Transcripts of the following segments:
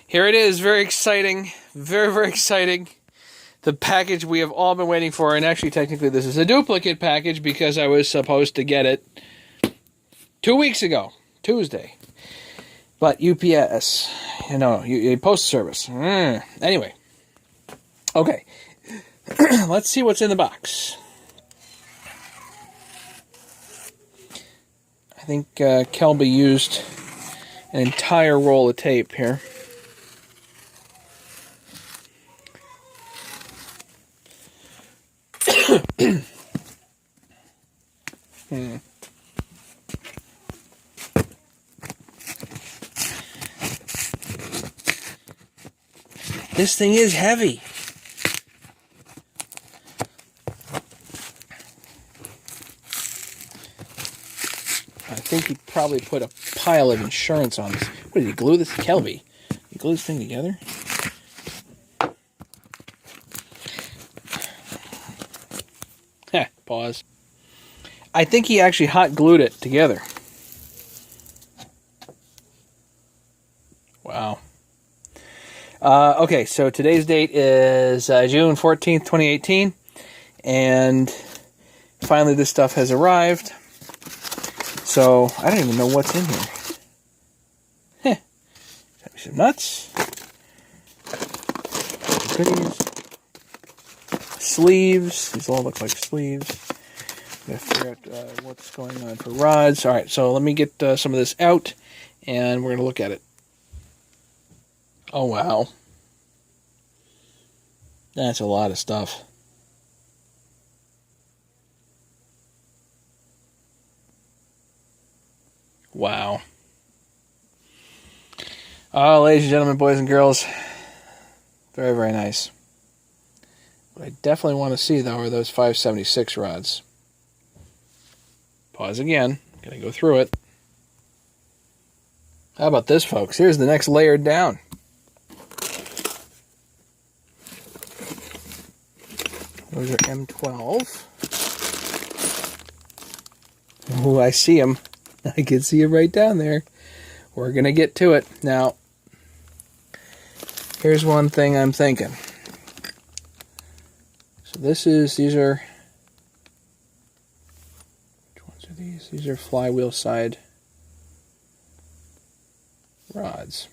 Here it is. Very exciting. Very, very exciting. The package we have all been waiting for. And actually, technically, this is a duplicate package because I was supposed to get it 2 weeks ago. Tuesday. But UPS. Postal Service. Anyway. Okay. Let's see what's in the box. I think Kelby used an entire roll of tape here. This thing is heavy. I think he probably put a pile of insurance on this. What did he glue this? Kelby. He glue this thing together? Pause. I think he actually hot glued it together. Wow. Okay, so today's date is June 14th, 2018. And finally this stuff has arrived. So, I don't even know what's in here. Got me some nuts. Some goodies. Sleeves. These all look like sleeves. I'm going to figure out what's going on for rods. Alright, so let me get some of this out, and we're going to look at it. Oh, wow. That's a lot of stuff. Wow. Oh, ladies and gentlemen, boys and girls. Very, very nice. What I definitely want to see, though, are those 576 rods. Pause again. Gonna go through it. How about this, folks? Here's the next layer down. Those are M12. Oh, I see them. I can see it right down there. We're gonna get to it. Now, here's one thing I'm thinking. So these are, which ones are these? These are flywheel side rods.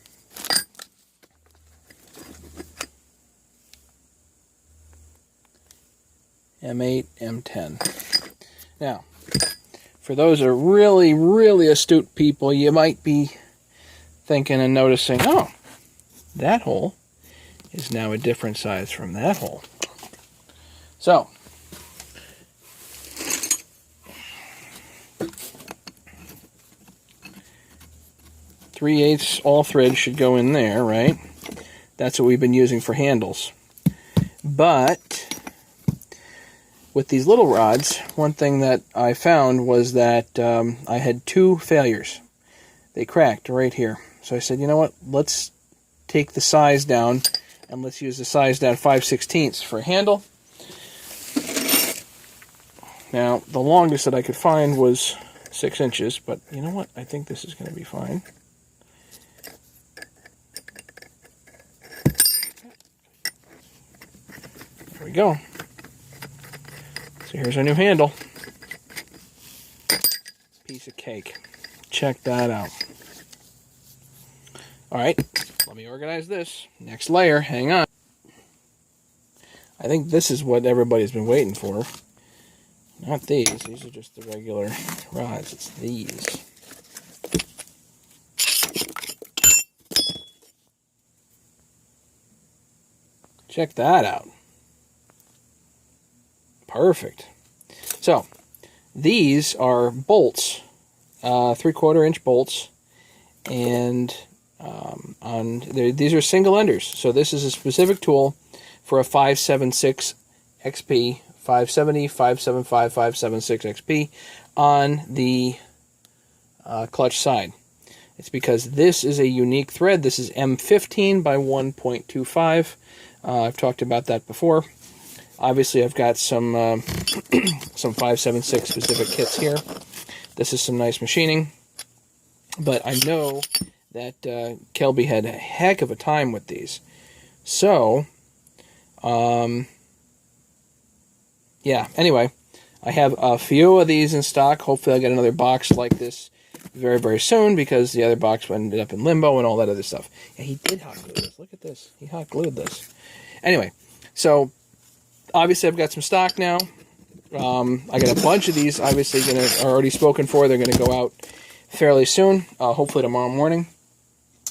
M8, M10. Now, for those that are really, really astute people, you might be thinking and noticing, oh, that hole is now a different size from that hole. So, three-eighths all threads should go in there, right? That's what we've been using for handles. But with these little rods, one thing that I found was that I had two failures. They cracked right here. So I said, you know what, let's take the size down, and let's use the size down 5/16 for a handle. Now, the longest that I could find was 6 inches, but you know what, I think this is going to be fine. There we go. So here's our new handle. Piece of cake. Check that out. Alright, let me organize this. Next layer, hang on. I think this is what everybody's been waiting for. Not these. These are just the regular rods. It's these. Check that out. Perfect. So, these are bolts, 3/4 inch bolts, and these are single enders. So this is a specific tool for a 576 XP, 570, 575, 576 XP on the clutch side. It's because this is a unique thread. This is M15 by 1.25. I've talked about that before. Obviously, I've got some 576 specific kits here. This is some nice machining, but I know that Kelby had a heck of a time with these. So, yeah, anyway, I have a few of these in stock. Hopefully I'll get another box like this very, very soon, because the other box ended up in limbo and all that other stuff. Yeah, he did hot glue this. Look at this. He hot glued this. Anyway, so obviously I've got some stock now. I got a bunch of these, obviously, are already spoken for. They're going to go out fairly soon, hopefully tomorrow morning.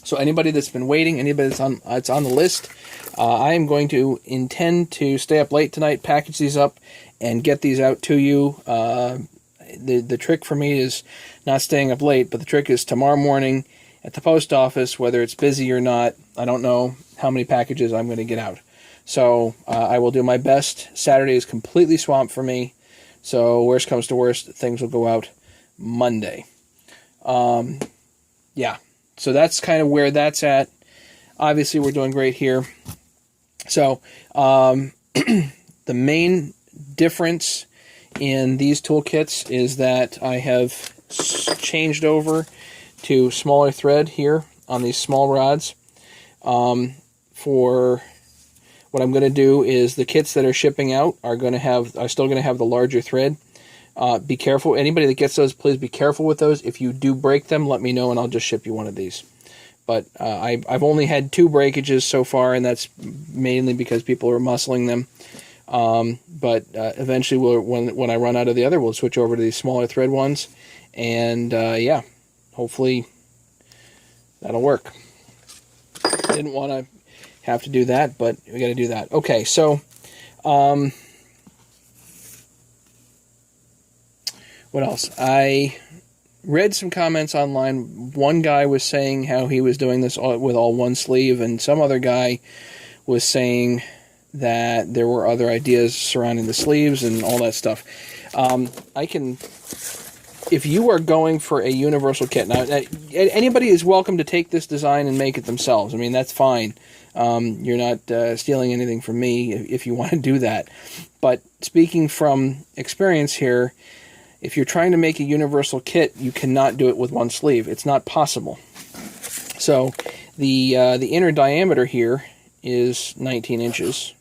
So anybody that's been waiting, anybody that's on the list, I am going to intend to stay up late tonight, package these up, and get these out to you. The trick for me is not staying up late, but the trick is tomorrow morning at the post office, whether it's busy or not. I don't know how many packages I'm going to get out. So I will do my best. Saturday is completely swamped for me. So worst comes to worst, things will go out Monday. Yeah. So that's kind of where that's at. Obviously, we're doing great here. So the main difference in these toolkits is that I have changed over to smaller thread here on these small rods. For what I'm going to do is the kits that are shipping out are still going to have the larger thread. Be careful. Anybody that gets those, please be careful with those. If you do break them, let me know and I'll just ship you one of these. But I've only had 2 breakages so far, and that's mainly because people are muscling them. But eventually, when I run out of the other, we'll switch over to these smaller thread ones. And yeah, hopefully that'll work. Didn't want to have to do that, but we got to do that. Okay, so what else? I read some comments online. One guy was saying how he was doing this with all one sleeve, and some other guy was saying that there were other ideas surrounding the sleeves and all that stuff. If you are going for a universal kit, now anybody is welcome to take this design and make it themselves. I mean, that's fine. You're not stealing anything from me if you want to do that. But speaking from experience here, if you're trying to make a universal kit, you cannot do it with one sleeve. It's not possible. So the inner diameter here is 19 inches.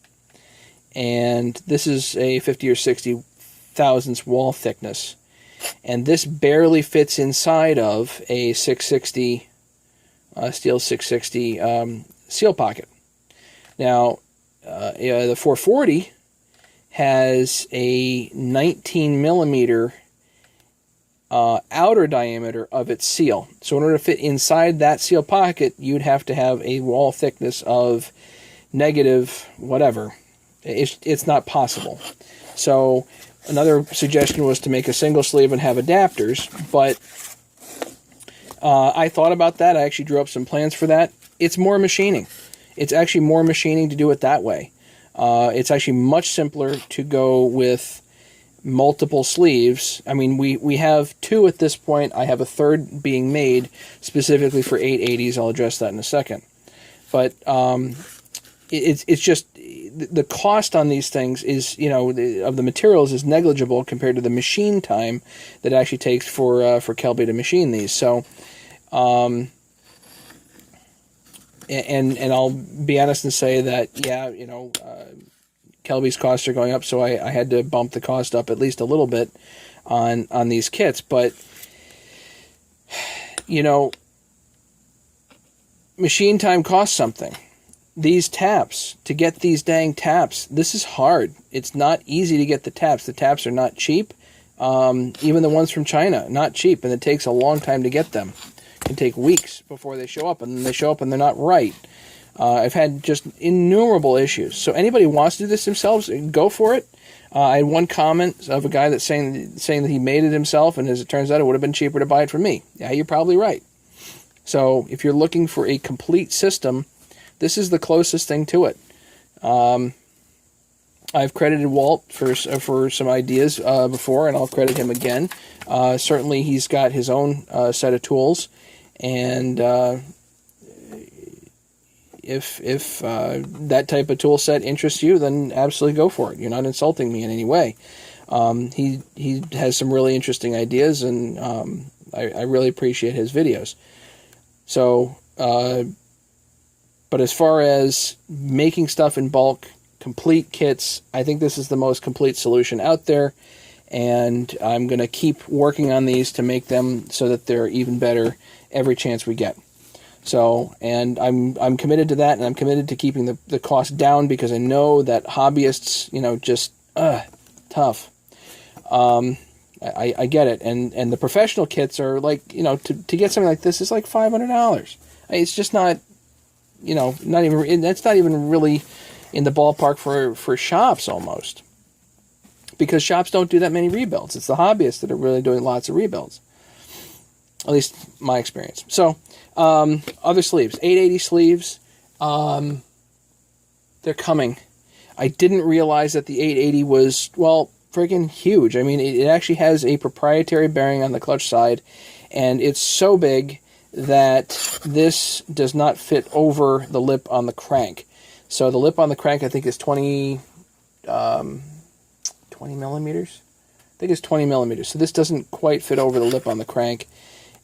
And this is a 50 or 60 thousandths wall thickness. And this barely fits inside of a 660, steel 660 seal pocket. Now, the 440 has a 19 millimeter outer diameter of its seal. So in order to fit inside that seal pocket, you'd have to have a wall thickness of negative whatever. It's not possible. So another suggestion was to make a single sleeve and have adapters, but I thought about that. I actually drew up some plans for that. It's more machining. It's actually more machining to do it that way. It's actually much simpler to go with multiple sleeves. I mean, we have 2 at this point. I have a third being made specifically for 880s. I'll address that in a second. But it's just the cost on these things is, of the materials is negligible compared to the machine time that it actually takes for Kelby to machine these. So, and I'll be honest and say that, yeah, Kelby's costs are going up, so I had to bump the cost up at least a little bit on these kits. But, machine time costs something. These taps, to get these dang taps, this is hard. It's not easy to get the taps. The taps are not cheap. Even the ones from China, not cheap, and it takes a long time to get them. It can take weeks before they show up, and then they show up and they're not right. I've had just innumerable issues. So anybody who wants to do this themselves, go for it. I had one comment of a guy that's saying that he made it himself, and as it turns out, it would have been cheaper to buy it from me. Yeah, you're probably right. So if you're looking for a complete system, this is the closest thing to it. I've credited Walt for some ideas before, and I'll credit him again. Certainly, he's got his own set of tools, and if that type of tool set interests you, then absolutely go for it. You're not insulting me in any way. He has some really interesting ideas, and I really appreciate his videos. So But as far as making stuff in bulk, complete kits, I think this is the most complete solution out there. And I'm going to keep working on these to make them so that they're even better every chance we get. So, and I'm committed to that, and I'm committed to keeping the cost down, because I know that hobbyists, just tough. I get it, and the professional kits are like, to get something like this is like $500. It's just not, not even, that's not even really in the ballpark for shops almost, because shops don't do that many rebuilds. It's the hobbyists that are really doing lots of rebuilds, at least my experience. So, other sleeves, 880 sleeves, they're coming. I didn't realize that the 880 was, well, friggin' huge. I mean, it actually has a proprietary bearing on the clutch side, and it's so big that this does not fit over the lip on the crank. So the lip on the crank, I think, is 20 millimeters. I think it's 20 millimeters. So this doesn't quite fit over the lip on the crank.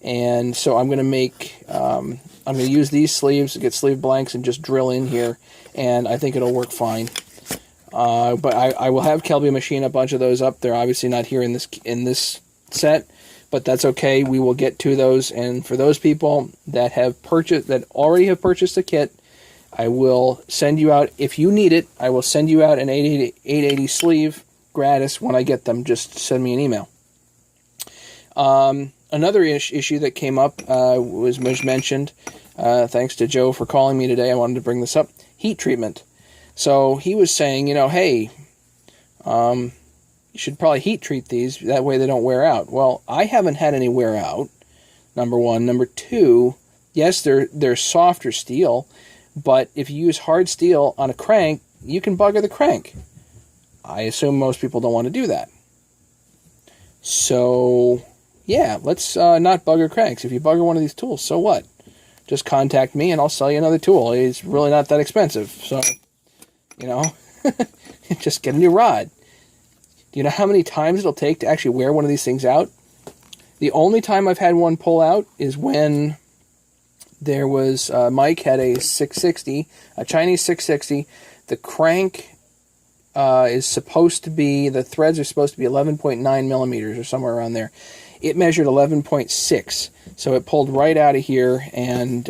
And so I'm going to make, I'm going to use these sleeves, get sleeve blanks, and just drill in here. And I think it'll work fine. But I will have Kelby machine a bunch of those up. They're obviously not here in this set, but that's okay. We will get to those. And for those people that already have purchased a kit, I will send you out, if you need it, I will send you out an 880 sleeve gratis when I get them. Just send me an email. Another issue that came up was mentioned, thanks to Joe for calling me today. I wanted to bring this up. Heat treatment. So he was saying, hey, you should probably heat treat these. That way they don't wear out. Well, I haven't had any wear out, number one. Number two, yes, they're softer steel, but if you use hard steel on a crank, you can bugger the crank. I assume most people don't want to do that. So, yeah, let's not bugger cranks. If you bugger one of these tools, so what? Just contact me and I'll sell you another tool. It's really not that expensive. So, just get a new rod. Do you know how many times it'll take to actually wear one of these things out? The only time I've had one pull out is when there was, Mike had a 660, a Chinese 660. The crank is supposed to be, the threads are supposed to be 11.9 millimeters or somewhere around there. It measured 11.6, so it pulled right out of here, and,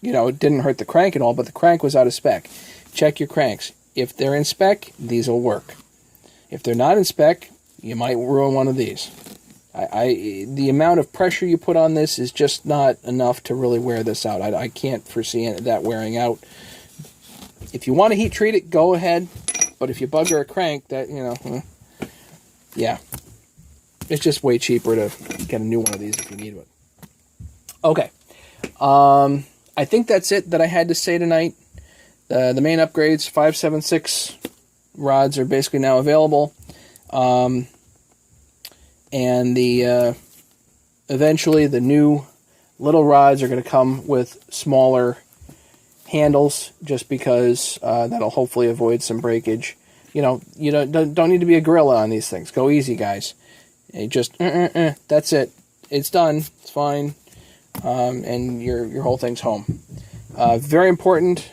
it didn't hurt the crank at all, but the crank was out of spec. Check your cranks. If they're in spec, these will work. If they're not in spec, you might ruin one of these. The amount of pressure you put on this is just not enough to really wear this out. I can't foresee that wearing out. If you want to heat treat it, go ahead. But if you bugger a crank, that, yeah. It's just way cheaper to get a new one of these if you need one. Okay. I think that's it that I had to say tonight. The main upgrades, 576 rods are basically now available. And eventually the new little rods are going to come with smaller handles, just because that'll hopefully avoid some breakage. You don't need to be a gorilla on these things. Go easy, guys. You just that's it. It's done. It's fine. And your whole thing's home. Very important.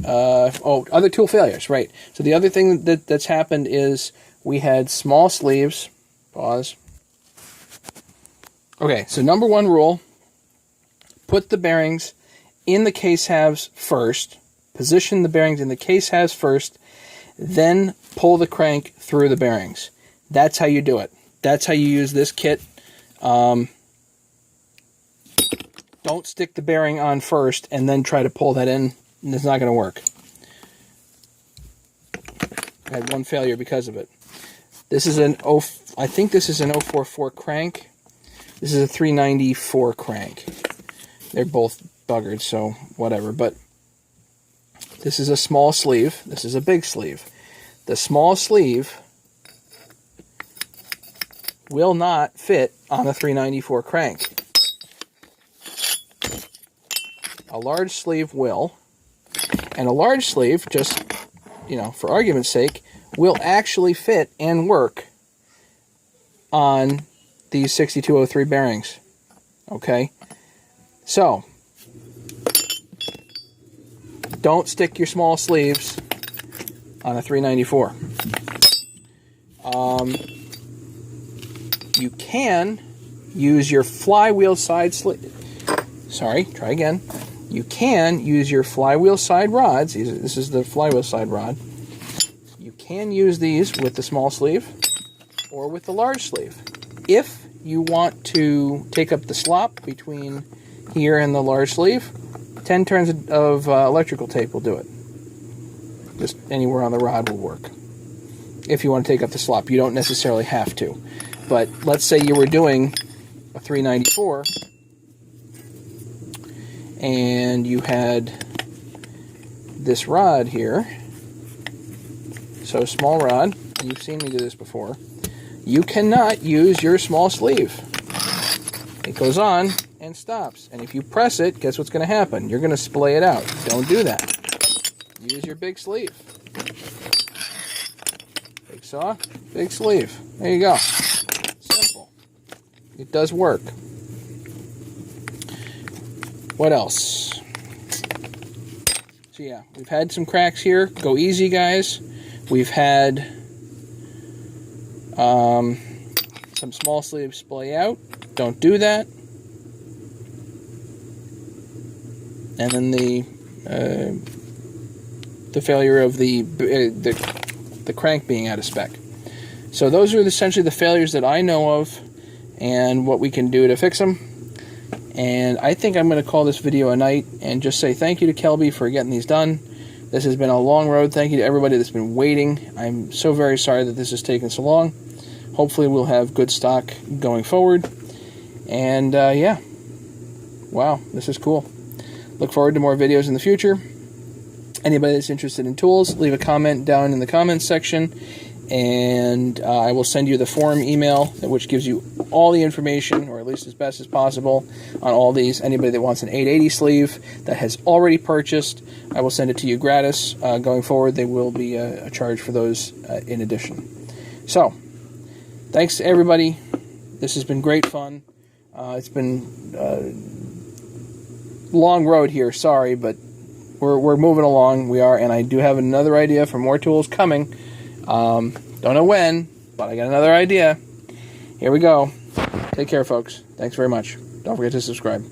Other tool failures, right. So the other thing that's happened is we had small sleeves. Pause. Okay, so number one rule, put the bearings in the case halves first. Position the bearings in the case halves first, then pull the crank through the bearings. That's how you do it. That's how you use this kit. Don't stick the bearing on first and then try to pull that in. It's not going to work. I had one failure because of it. This is I think this is an 044 crank. This is a 394 crank. They're both buggered, so whatever. But this is a small sleeve. This is a big sleeve. The small sleeve will not fit on a 394 crank. A large sleeve will. And a large sleeve, just, for argument's sake, will actually fit and work on these 6203 bearings. Okay? So, don't stick your small sleeves on a 394. You can use your flywheel side sleeve. Sorry, try again. You can use your flywheel side rods. This is the flywheel side rod. You can use these with the small sleeve or with the large sleeve. If you want to take up the slop between here and the large sleeve, 10 turns of electrical tape will do it. Just anywhere on the rod will work. If you want to take up the slop, you don't necessarily have to. But let's say you were doing a 394 and you had this rod here, so small rod, and you've seen me do this before, you cannot use your small sleeve. It goes on and stops, and if you press it, guess what's going to happen? You're going to splay it out. Don't do that. Use your big sleeve. Big saw, big sleeve. There you go. Simple. It does work. What else? So yeah, we've had some cracks here. Go easy, guys. We've had some small sleeves splay out. Don't do that. And then the failure of the crank being out of spec. So those are essentially the failures that I know of and what we can do to fix them. And I think I'm going to call this video a night and just say thank you to Kelby for getting these done. This has been a long road. Thank you to everybody that's been waiting. I'm so very sorry that this has taken so long. Hopefully we'll have good stock going forward. And yeah, wow, this is cool. Look forward to more videos in the future. Anybody that's interested in tools, leave a comment down in the comments section, and I will send you the forum email, which gives you all the information, or at least as best as possible, on all these. Anybody that wants an 880 sleeve that has already purchased, I will send it to you gratis. Going forward, there will be a charge for those in addition. So, thanks to everybody. This has been great fun. It's been a long road here, sorry, but we're moving along. We are, and I do have another idea for more tools coming. Don't know when, but I got another idea. Here we go. Take care, folks. Thanks very much. Don't forget to subscribe.